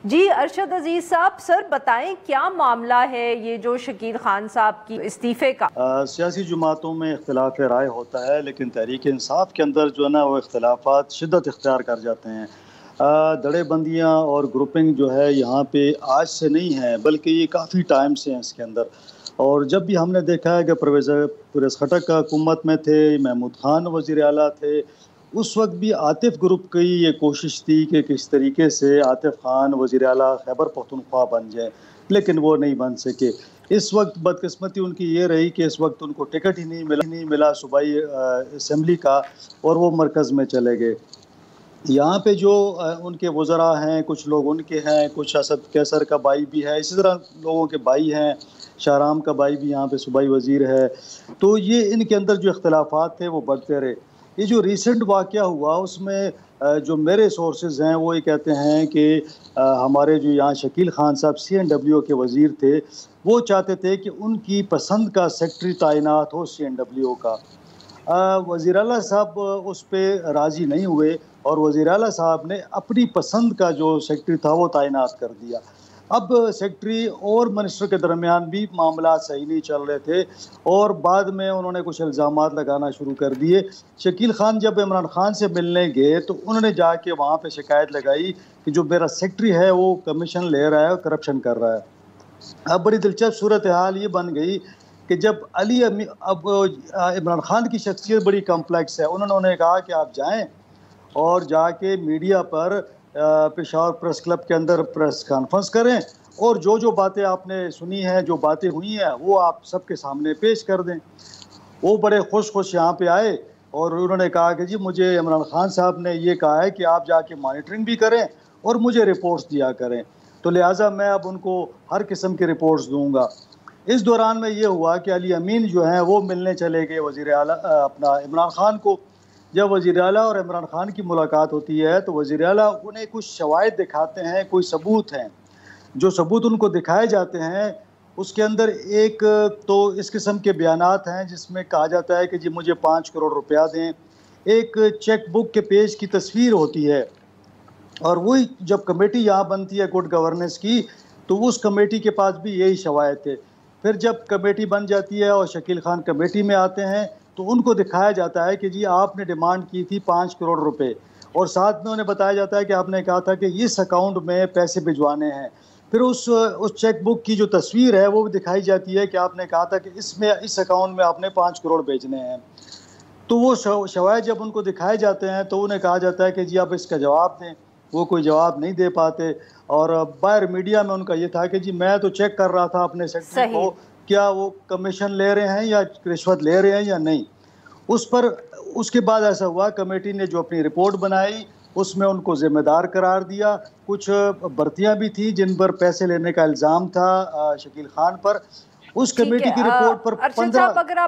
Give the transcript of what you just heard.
जी अरशद अजीज साहब, सर बताएं क्या मामला है ये जो शकील खान साहब की इस्तीफे का। सियासी जमातों में इख्तिलाफ राय होता है, लेकिन तहरीक इंसाफ के अंदर जो है ना वो इख्तिलाफात शिद्दत इख्तियार कर जाते हैं। दड़ेबंदियाँ और ग्रुपिंग जो है यहाँ पे आज से नहीं है, बल्कि ये काफ़ी टाइम से हैं इसके अंदर। और जब भी हमने देखा है कि परवेज़ खटक का हुकूमत में थे, महमूद खान वज़ीर आला थे, उस वक्त भी आतिफ ग्रुप की ये कोशिश थी कि किस तरीके से आतिफ खान वज़ीर आला खैबर पख्तूनख्वा बन जाए, लेकिन वो नहीं बन सके। इस वक्त बदकिस्मती उनकी ये रही कि इस वक्त उनको टिकट ही नहीं मिला सूबाई असम्बली का, और वो मरकज़ में चले गए। यहाँ पे जो उनके वज़रा हैं, कुछ लोग उनके हैं, कुछ असद कैसर का भाई भी है, इसी तरह लोगों के भाई हैं, शाहराम का भाई भी यहाँ पे सूबाई वज़ीर है। तो ये इनके अंदर जो इख्तिलाफ़ात थे वो बढ़ते रहे। ये जो रिसेंट वाक़या हुआ उसमें जो मेरे सोर्सेज़ हैं वो ये कहते हैं कि हमारे जो यहाँ शकील खान साहब CNW के वज़ीर थे, वो चाहते थे कि उनकी पसंद का सेक्रेटरी तैनात हो CNW का। वज़ीर आला साहब उस पे राज़ी नहीं हुए और वज़ीर आला साहब ने अपनी पसंद का जो सेक्रेटरी था वो तैनात कर दिया। अब सेक्रेटरी और मिनिस्टर के दरमियान भी मामला सही नहीं चल रहे थे और बाद में उन्होंने कुछ इल्ज़ामात लगाना शुरू कर दिए। शकील खान जब इमरान खान से मिलने गए तो उन्होंने जाके वहाँ पे शिकायत लगाई कि जो मेरा सेक्रेटरी है वो कमीशन ले रहा है और करप्शन कर रहा है। अब बड़ी दिलचस्प सूरत हाल ये बन गई कि जब अब इमरान खान की शख्सियत बड़ी कम्प्लेक्स है। उन्होंने कहा कि आप जाएं और जाके मीडिया पर पेशावर प्रेस क्लब के अंदर प्रेस कॉन्फ्रेंस करें और जो जो बातें आपने सुनी हैं, जो बातें हुई हैं, वो आप सबके सामने पेश कर दें। वो बड़े खुश यहाँ पे आए और उन्होंने कहा कि जी मुझे इमरान खान साहब ने ये कहा है कि आप जाके मॉनिटरिंग भी करें और मुझे रिपोर्ट्स दिया करें, तो लिहाजा मैं अब उनको हर किस्म की रिपोर्ट्स दूंगा। इस दौरान में ये हुआ कि अली अमीन जो हैं वो मिलने चले गए वज़ीर आला अपना इमरान खान को। जब वज़ीर आला और इमरान खान की मुलाकात होती है तो वज़ीर आला उन्हें कुछ शवाहिद दिखाते हैं, कोई सबूत हैं। जो सबूत उनको दिखाए जाते हैं उसके अंदर एक तो इस किस्म के बयानात हैं जिसमें कहा जाता है कि जी मुझे 5 करोड़ रुपया दें। एक चेक बुक के पेज की तस्वीर होती है और वही जब कमेटी यहाँ बनती है गुड गवर्नेंस की, तो उस कमेटी के पास भी यही शवाहिद थे। फिर जब कमेटी बन जाती है और शकील खान कमेटी में आते हैं तो उनको दिखाया जाता है कि जी आपने डिमांड की थी 5 करोड़ रुपए और साथ में उन्हें बताया जाता है कि आपने कहा था कि इस अकाउंट में पैसे भिजवाने हैं। फिर उस चेक बुक की जो तस्वीर है वो भी दिखाई जाती है कि आपने कहा था कि इस अकाउंट में आपने 5 करोड़ भेजने हैं। तो वो शवाहिद जब उनको दिखाए जाते हैं तो उन्हें कहा जाता है कि जी आप इसका जवाब दें। वो कोई जवाब नहीं दे पाते और बाहर मीडिया में उनका ये था कि जी मैं तो चेक कर रहा था अपने सेक्रेटरी को, क्या वो कमीशन ले रहे हैं या रिश्वत ले रहे हैं या नहीं। उस पर उसके बाद ऐसा हुआ, कमेटी ने जो अपनी रिपोर्ट बनाई उसमें उनको जिम्मेदार करार दिया। कुछ भर्तियां भी थी जिन पर पैसे लेने का इल्ज़ाम था शकील खान पर। उस कमेटी की रिपोर्ट पर 15